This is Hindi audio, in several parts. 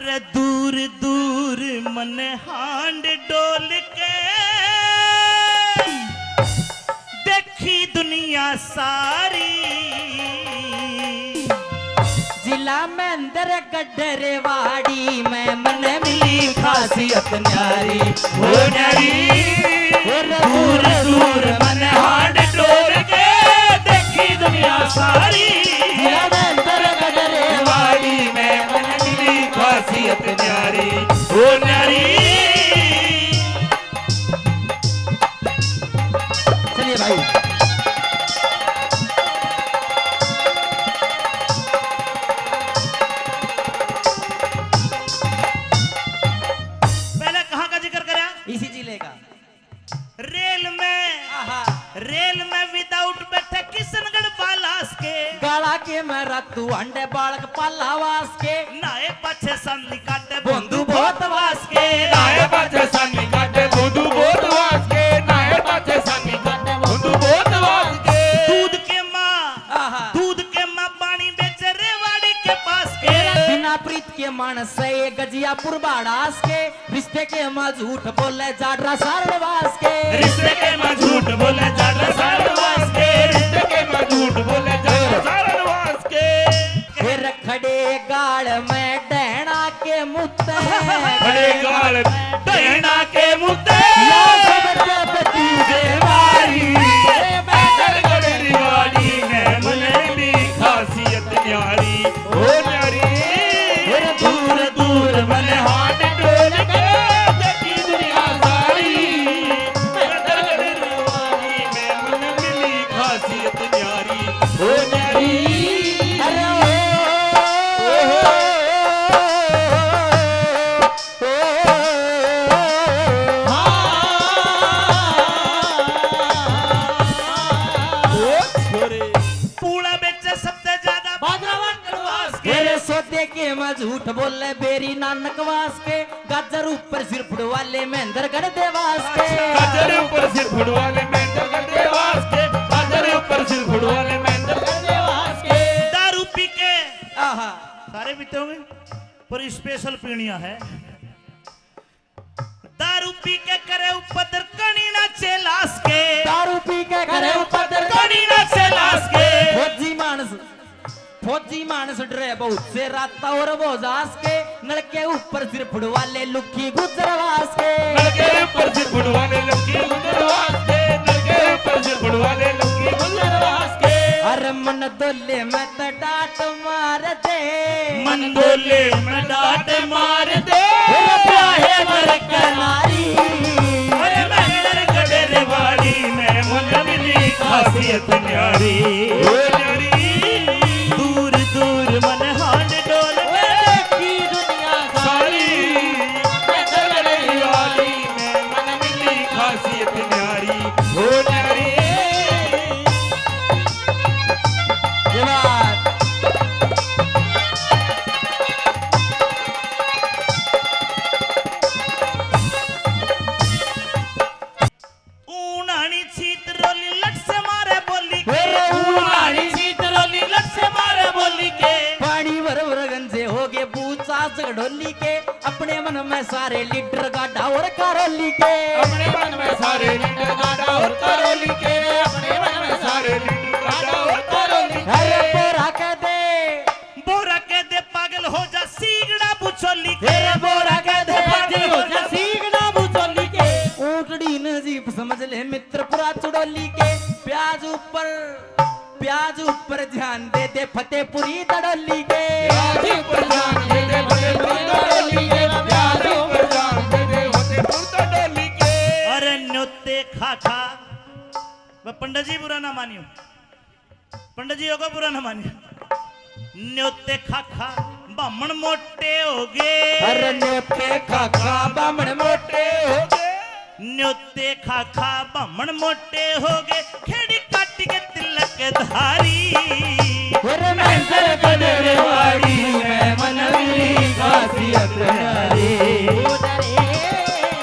अरे दूर दूर मन हांड डोल के देखी दुनिया सारी। जिला महेंद्र गडरवाड़ी में मन मिली खासियत न्यारी हो न्यारी। दूर दूर मन हांड डोल के देखी दुनिया सारी। जिला महेंद्र गडरवाड़ी में मन मिली खासियत न्यारी हो न्यारी। चलिए भाई पहले कहाँ का जिक्र करा? इसी जिले का रेल में विदाउट बैठे किशनगढ़ बालास के गाड़ा के मेरा तू अंडे बालक पालावास के नाए पछे सन्नी काटे बंधु बहुत वास के नाये पाछे सन्नी काटे बंधु बहुत वास के। नाये पाछे सन्नी काटे बंधु बहुत वास के। दूध के माँ पानी बेचे रेवाड़ी के पास के। बिना प्रीत के मानस ये गजियापुर बाड़ास के रिश्ते के माँ झूठ बोले जाडरा सारवास के। रिश्ते के माँ झूठ बोले जाडरा सारवास के। रिश्ते के माँ झूठ बोले जाडरा सारवास के। फिर खड़े गाल में डहना के मुत्ते खड़े गाल डहना के मुद्दे गडरवाड़ी में मन मिली खासियत न्यारी हो न्यारी। दूर दूर मन हाथ डोल के देखी दुनिया सारी। गडरवाड़ी में मन मिली खासियत न्यारी हो न्यारी। अरे पूरा बेचे सबसे ज्यादा बाजरावास के। मेरे सोते के मैं झूठ बोले बेरी नानक वास के गाजर ऊपर सिर फुड़वाले महेंद्र गढ़ देवास के। गाजर ऊपर सिर फुड़वाले महेंद्र गढ़ देवास के। गाजर ऊपर सिर फुड़वाले महेंद्र गढ़ देवास के। दारू पी के आहा सारे पीते होंगे पर स्पेशल पीणिया है। दारू पी के करे उपद्र कणी ना चेलास के। दारू पी के करे ऊपर कणी ना चेलास के। फौजी मानस डरे बहुत से राता और बोजास के नल के ऊपर सिर फुड़वाले लुखी गुजरवास के। नल के ऊपर सिर फुड़वाले लुखी गुजरवास के। नल के ऊपर सिर फुड़वाले लुखी गुजरवास के। अरे मन दोले में तो डांट मार दे मन बोले में डांट मार दे। प्याहे मर कनारी अरे महेंद्र गडरवाड़ी में मन मिली खासियत न्यारी हो न्यारी। दूर दूर मन हांड डोल के देखी दुनिया सारी गडरवाड़ी में मन मिली खासियत न्यारी हो न्यारी। ये बात ऊनानी छीत रोली लट से मारे बोली के। अरे ऊनानी छीत रोली लट से मारे बोली के। पानी भर भर गंजे हो गए बूचा ढोली के अपने मन में सारे लीडर गाढ़ा और कारोली के। अपने मन में सारे लीडर गाड़ा और करोली के। अपने मन में सारे लीडर गाड़ा और करोली के। अरे बोरा के दे पागल हो जा सीगड़ा बुचोली के। तेरे बोरा के दे पागल हो जा सीगड़ा बुचोली के। ऊँटड़ी नजीब समझ ले मित्रपुरा चुड़ोली के। प्याज ऊपर ध्यान दे दे फतेहपुरी दड़ोली के। प्याज ऊपर ध्यान दे दे फतेहपुरी दड़ोली के। प्याज ऊपर ध्यान दे दे फतेहपुरी दड़ोली के। अरे न्योते खाखा पंडित जी बुरा ना मानियो। पंडित जी होगा बुरा ना मानियो। न्योते खाखा बामण मोटे हो गए। अरे न्योते खाखा बामण मोटे हो गए। न्योते खाखा बामण मोटे हो गए। खेड़ी काट के तिलक धारी। अरे महेंद्र गडरवाड़ी में मन मिली खासियत न्यारी।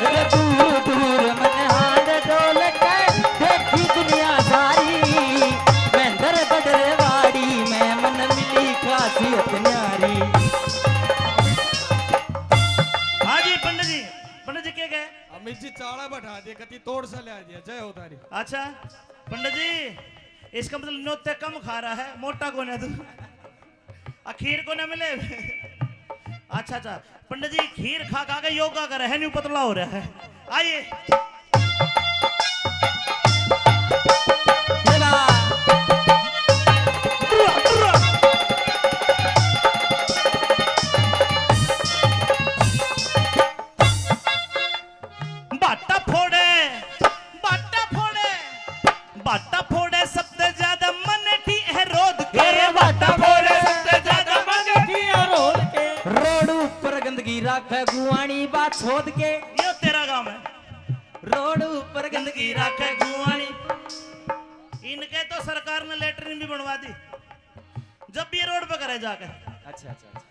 अरे दूर दूर मन हाथ डोल के देखी दुनिया सारी। महेंद्र गडरवाड़ी में मन मिली खासियत न्यारी। मिर्ची चाड़ा बैठा दिया कति तोड़ सा ले दिया जय हो तारी। अच्छा पंडित जी इसका मतलब न्योते कम खा रहा है, मोटा को ना तू खीर को ना मिले। अच्छा अच्छा पंडित जी खीर खा खा के योगा कर रहे हैं, न्यू पतला हो रहा है। आइए बाटा फोड़े बाटा फोड़े बाटा फोड़े सबसे ज्यादा मन की है रोद के बाटा फोड़े सबसे ज्यादा मन की है रोद के रोड ऊपर गंदगी राखे गुआनी बात छोड़ के ये तेरा काम है। रोड ऊपर गंदगी राखे गुआनी इनके तो सरकार ने लेटरिन भी बनवा दी जब भी रोड पे करे जाके। अच्छा अच्छा अच्छा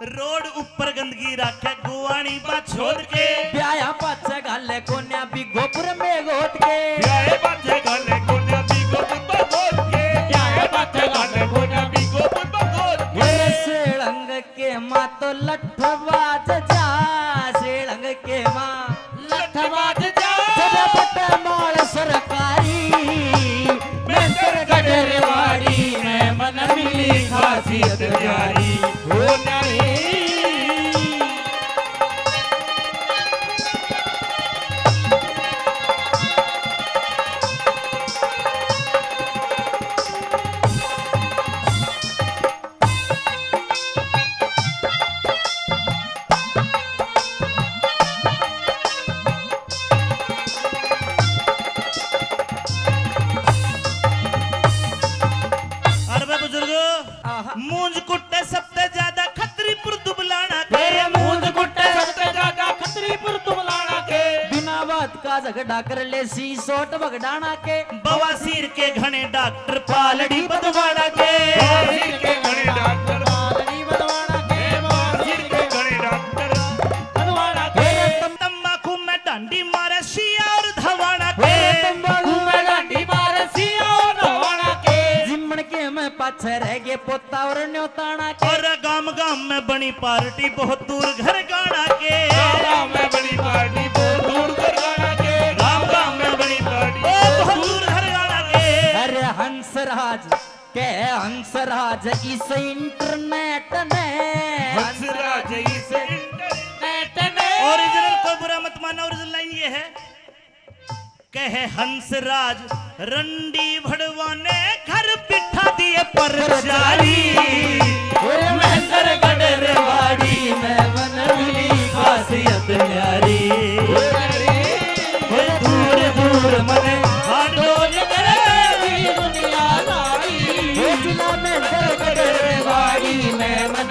रोड ऊपर गंदगी राखे गुआनी बात छोड़ के ब्याया पाछे गाले कोन्या भी गोपुर में गोत के ब्याहे बाते गाले कोन्या बीगो बुब्बा गोद के ब्याहे बाते गाले कोन्या बीगो बुब्बा गोद के सेलंग के माँ तो लठबाज जा सेलंग के माँ लठबाज जा चरपट माल सरकारी मैं गडरवाड़ी में मन मिली खासियत प्यारी हो नारी मूंज कुट्टे सबसे ज्यादा खतरीपुर दुबलाना के मूंज कुट्टे सबसे ज्यादा खतरीपुर तुमलाना के बिना बात का झगड़ा कर ले सी सोट बगडाना के बवासीर के घने डॉक्टर पालड़ी बदवाड़ा के बवासीर के घने डॉक्टर पालड़ी बदवाड़ा के बवासीर के घने डॉक्टर बदवाड़ा के तंबाकू में डांडी मारे सिया और धवाड़ा के तंबाकू में डांडी मारे सिया और धवाड़ा के जिमण के मैं पाछे रह गए पोता और न्योताना के और गांव गांव में बनी पार्टी बहुत दूर घर गाना के गाँव में बड़ी पार्टी बहुत दूर घर गाना के गांव गांव में बनी पार्टी बहुत दूर घर गाना के अरे हंसराज के हंसराज इस इंटरनेट ने हंसराज इस इंटरनेट ने ओरिजिनल को बुरा मत माना, ओरिजिनल लाइन ये है कहे हंसराज रंडी भड़वाने घर बिठा दिए परचारी महेंद्र गडरवाड़ी में मन मिली खासियत न्यारी दूर दूर मने हाडोल करे दुनिया नारी महेंद्र गडरवाड़ी में मन